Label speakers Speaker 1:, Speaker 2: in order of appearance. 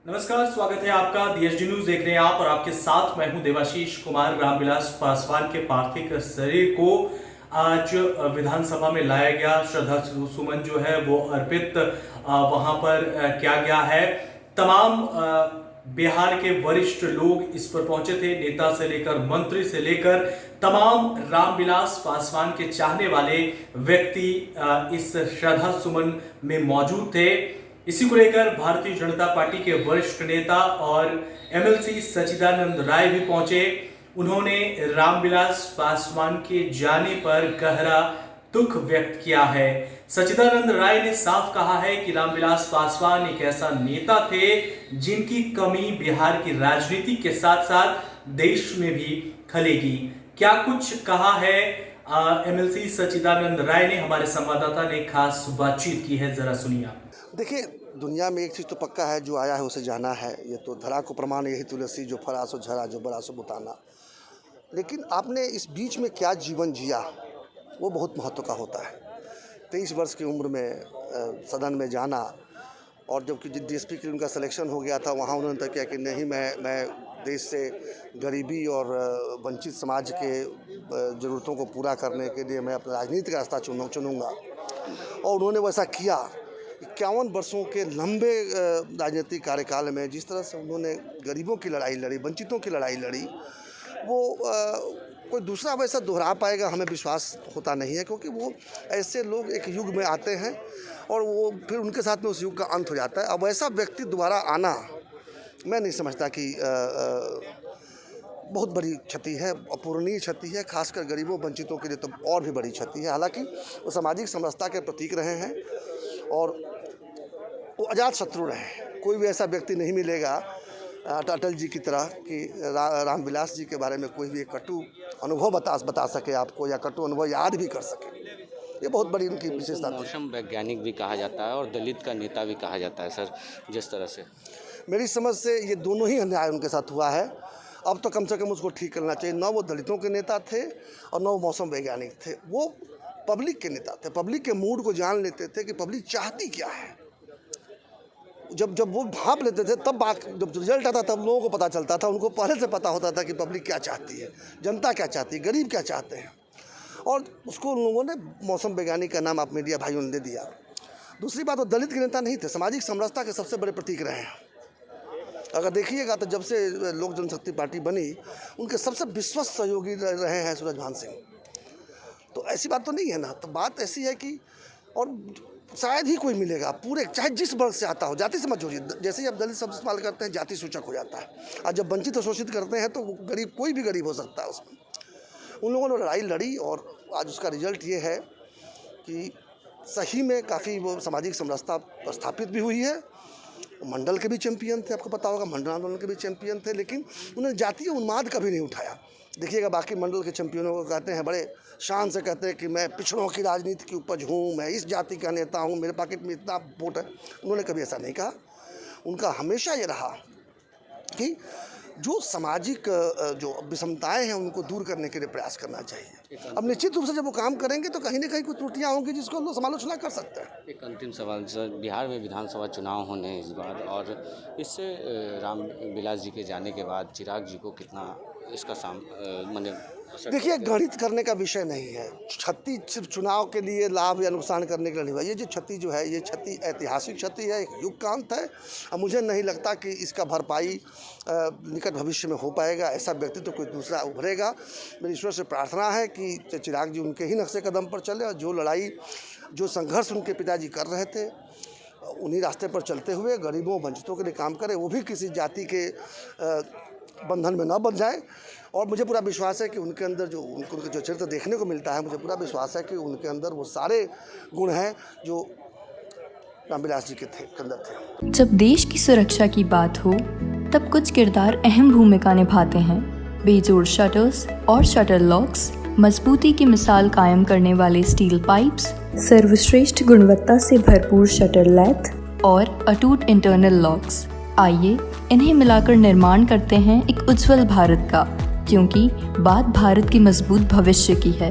Speaker 1: नमस्कार, स्वागत है आपका। DSD न्यूज देख रहे हैं आप और आपके साथ मैं हूं देवाशीष कुमार। रामविलास पासवान के पार्थिव शरीर को आज विधानसभा में लाया गया। श्रद्धा सुमन जो है वो अर्पित वहां पर किया गया है। तमाम बिहार के वरिष्ठ लोग इस पर पहुंचे थे, नेता से लेकर मंत्री से लेकर तमाम रामविलास पासवान के चाहने वाले व्यक्ति इस श्रद्धा सुमन में मौजूद थे। इसी को लेकर भारतीय जनता पार्टी के वरिष्ठ नेता और MLC सच्चिदानंद राय भी पहुंचे। उन्होंने रामविलास पासवान के जाने पर गहरा दुख व्यक्त किया है। सच्चिदानंद राय ने साफ कहा है कि रामविलास पासवान एक ऐसा नेता थे जिनकी कमी बिहार की राजनीति के साथ साथ देश में भी खलेगी। क्या कुछ कहा है MLC सच्चिदानंद राय ने, हमारे संवाददाता ने खास बातचीत की है, जरा सुनिए।
Speaker 2: देखिए, दुनिया में एक चीज़ तो पक्का है, जो आया है उसे जाना है। ये तो धरा को प्रमाण यही तुलसी, जो फरा सो झरा, जो बड़ा सो बुताना। लेकिन आपने इस बीच में क्या जीवन जिया, वो बहुत महत्व का होता है। 23 वर्ष की उम्र में सदन में जाना, और जबकि DSP के लिए उनका सिलेक्शन हो गया था, वहाँ उन्होंने तय किया कि नहीं, मैं देश से गरीबी और वंचित समाज के ज़रूरतों को पूरा करने के लिए मैं अपना राजनीतिक रास्ता चुनूँगा। और उन्होंने वैसा किया। 51 वर्षों के लंबे राजनीतिक कार्यकाल में जिस तरह से उन्होंने गरीबों की लड़ाई लड़ी, वंचितों की लड़ाई लड़ी, वो कोई दूसरा वैसा दोहरा पाएगा हमें विश्वास होता नहीं है। क्योंकि वो ऐसे लोग एक युग में आते हैं और वो फिर उनके साथ में उस युग का अंत हो जाता है। अब ऐसा व्यक्ति दोबारा आना, मैं नहीं समझता कि बहुत बड़ी क्षति है, अपूरणीय क्षति है। खासकर गरीबों वंचितों के लिए तो और भी बड़ी क्षति है। हालांकि वो सामाजिक समरसता के प्रतीक रहे हैं और वो अजात शत्रु रहे। कोई भी ऐसा व्यक्ति नहीं मिलेगा अटल जी की तरह कि रामविलास जी के बारे में कोई भी एक कटु अनुभव बता सके आपको, या कटु अनुभव याद भी कर सके। ये बहुत बड़ी उनकी विशेषता थी।
Speaker 3: मौसम वैज्ञानिक भी कहा जाता है और दलित का नेता भी कहा जाता है सर। जिस तरह से
Speaker 2: मेरी समझ से ये दोनों ही अन्याय उनके साथ हुआ है। अब तो कम से कम उसको ठीक करना चाहिए। न वो दलितों के नेता थे और न वो मौसम वैज्ञानिक थे, वो पब्लिक के नेता थे। पब्लिक के मूड को जान लेते थे कि पब्लिक चाहती क्या है। जब वो भाप लेते थे, तब जब रिजल्ट आता तब लोगों को पता चलता था। उनको पहले से पता होता था कि पब्लिक क्या चाहती है, जनता क्या चाहती है, गरीब क्या चाहते हैं। और उसको उन लोगों ने मौसम वैज्ञानिक का नाम आप मीडिया भाइयों ने दे दिया। दूसरी बात, वो दलित के नेता नहीं थे, सामाजिक समरसता के सबसे बड़े प्रतीक रहे हैं। अगर देखिएगा तो जब से लोक जनशक्ति पार्टी बनी, उनके सबसे विश्वस्त सहयोगी रहे हैं सूरजभान सिंह। तो ऐसी बात तो नहीं है ना। तो बात ऐसी है कि, और शायद ही कोई मिलेगा पूरे, चाहे जिस वर्ग से आता हो, जाति से मत जोड़िए। जैसे ही आप दलित शब्द इस्तेमाल करते हैं, जाति सूचक हो जाता है। और जब वंचित और शोषित करते हैं तो गरीब, कोई भी गरीब हो सकता है उसमें। उन लोगों ने लड़ाई लड़ी और आज उसका रिजल्ट ये है कि सही में काफ़ी वो सामाजिक समरसता स्थापित भी हुई है। मंडल के भी चैंपियन थे, आपको पता होगा, मंडल आंदोलन के भी चैंपियन थे। लेकिन उन्होंने जातीय उन्माद कभी नहीं उठाया। देखिएगा, बाकी मंडल के चैंपियनों को कहते हैं, बड़े शान से कहते हैं कि मैं पिछड़ों की राजनीति की उपज हूँ, मैं इस जाति का नेता हूँ, मेरे पॉकेट में इतना वोट है। उन्होंने कभी ऐसा नहीं कहा। उनका हमेशा ये रहा कि जो सामाजिक जो विषमताएं हैं उनको दूर करने के लिए प्रयास करना चाहिए। अब निश्चित रूप से जब वो काम करेंगे तो कहीं ना कहीं कुछ त्रुटियां होंगी जिसको लोग समालोचना कर सकते हैं।
Speaker 3: एक अंतिम सवाल सर, बिहार में विधानसभा चुनाव होने इस बार, और इससे रामविलास जी के जाने के बाद चिराग जी को कितना इसका
Speaker 2: देखिए, गणित करने का विषय नहीं है। क्षति सिर्फ चुनाव के लिए लाभ या नुकसान करने के लिए नहीं हुआ। ये जो क्षति जो है, ये क्षति ऐतिहासिक क्षति है, एक युग का अंत है। और मुझे नहीं लगता कि इसका भरपाई निकट भविष्य में हो पाएगा। ऐसा व्यक्ति तो कोई दूसरा उभरेगा। मेरी ईश्वर से प्रार्थना है कि चिराग जी उनके ही नक्शे कदम पर चले और जो लड़ाई, जो संघर्ष उनके पिताजी कर रहे थे, उन्हीं रास्ते पर चलते हुए गरीबों वंचितों के लिए काम करें। वो भी किसी जाति के बंधन में न बंध जाए। और मुझे पूरा विश्वास है कि उनके अंदर उनको जो चरित्र देखने को मिलता है, मुझे पूरा विश्वास है कि उनके अंदर वो सारे गुण हैं जो रामविलास जी के अंदर थे।
Speaker 4: जब देश की सुरक्षा की बात हो तब कुछ किरदार अहम भूमिका निभाते हैं। बेजोड़ शटर्स और शटर लॉक्स, मजबूती की मिसाल कायम करने वाले स्टील पाइप्स, सर्वश्रेष्ठ गुणवत्ता से भरपूर शटर लैथ और अटूट इंटरनल लॉक्स। आइए इन्हें मिलाकर निर्माण करते हैं एक उज्जवल भारत का, क्योंकि बात भारत की मजबूत भविष्य की है।